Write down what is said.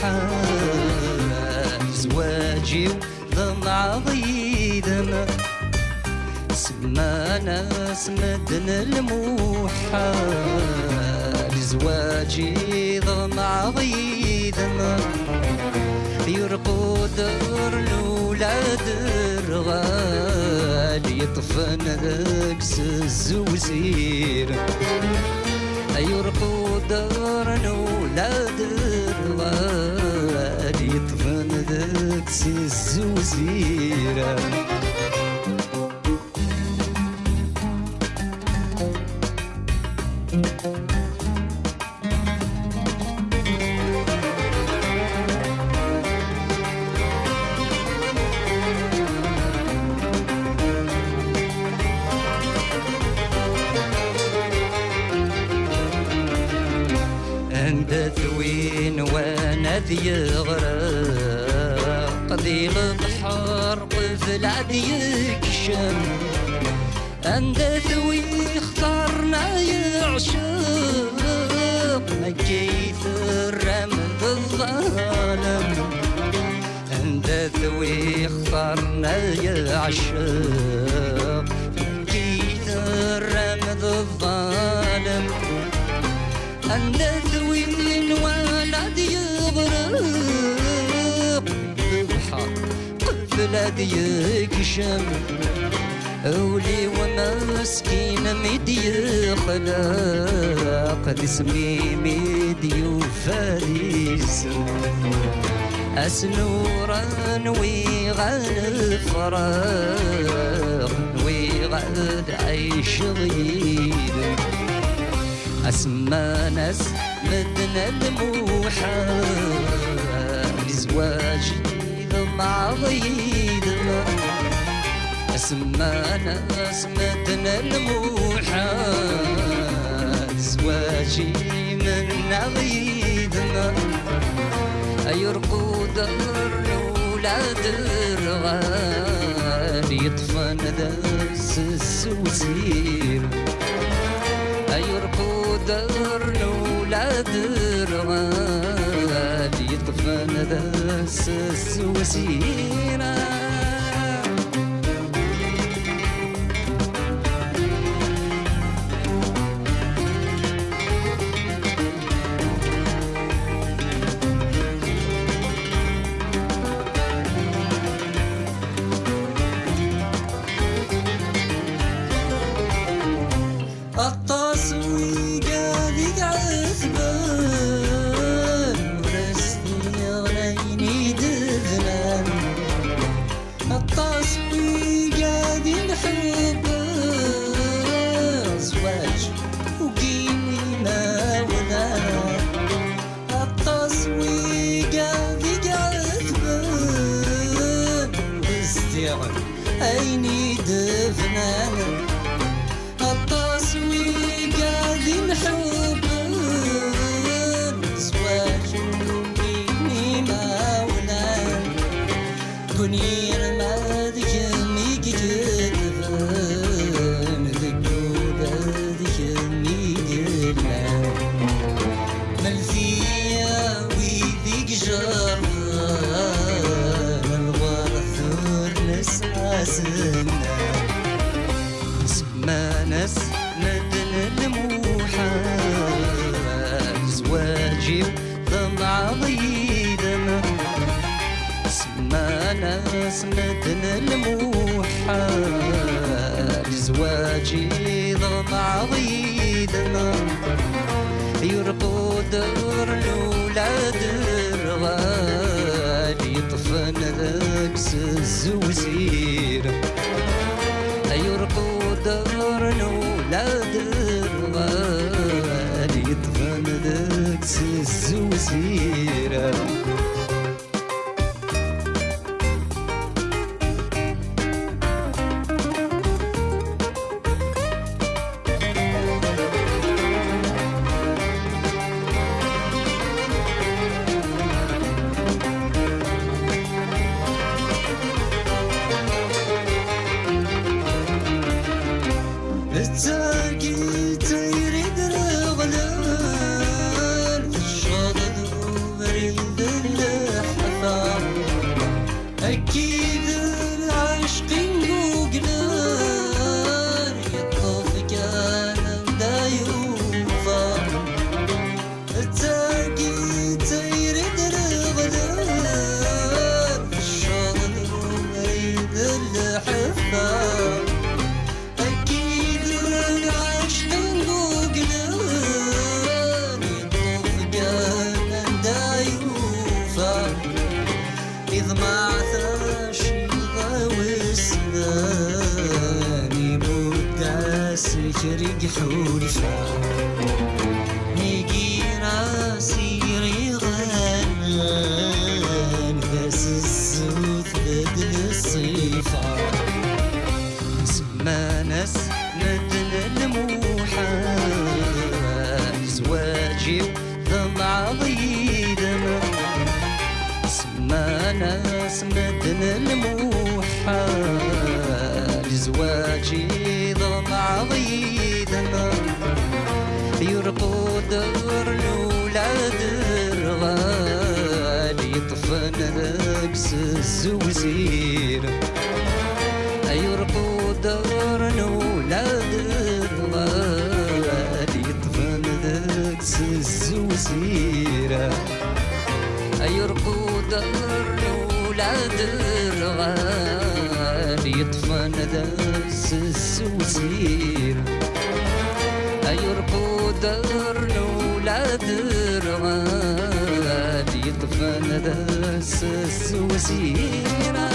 الموحل زواجي وضمع ضيدنا سمانا سمدن الموحل زواجي ضمع ضيدنا يرقود الولاد الرغال يطفن ذاكس الزوزير يرقود الولاد الرغال يطفن ذاكس الزوزير عند ثوين وانا ذي غرق ذي البحر قفل عديك شم عند ثوي اختارنا يعشق مجيت الرمد الظالم عند ثوي اختارنا يعشق مجيت الرمد الظالم عند ثوين ولد يغرق بحر قفل يكشم أولي ومسكين ميدي خلاق اسمي ميدي وفارس أسنورا ويغال فراغ ويغال عيش غير أسمى ناس مدنا الموحل زواجي مع ضيدنا أسمى ناس مدنا الموحل زواجي من ضيدنا يرقود الولاد الرغال يطفن داس السوسير يرقود الولاد الرغال يطفن داس السوسيرة عيني دفنان التصوير قاعد نحب زواج مني ما ونان كونير ما ذكرني كتفان ذكور ذكرني قلان ملفية ويديك جران الورثور نسعسنا سما ناس مدن الموحل زواجي ضمع ضيدنا سما ناس مدن الموحل زواجي ضمع ضيدنا يرقود الولاد الرغال يطفن ذاكس الزوزير يرقود الولاد الرغال يطفن ذاكس الزوزير التاكي تيريد الغلال في الشاطئ وريد ضمعت شيضة وسناني مدة سكري حولفا نيجي راسي ريغان بس الزوت بدل الصيفة سما ناس مدن الموحان زواجي ضمع ضيدم سما ناس مدن الموحان زواجي ضمع ضيدم يرقود الولاد الرغال يطفن رقص الزوزير يرقود الولاد الرغال يطفن رقص الزوزير يرقود الولاد الرغال يطفن رقص الزوزير يرقود الولاد الرغال يطفن دس السوسيرة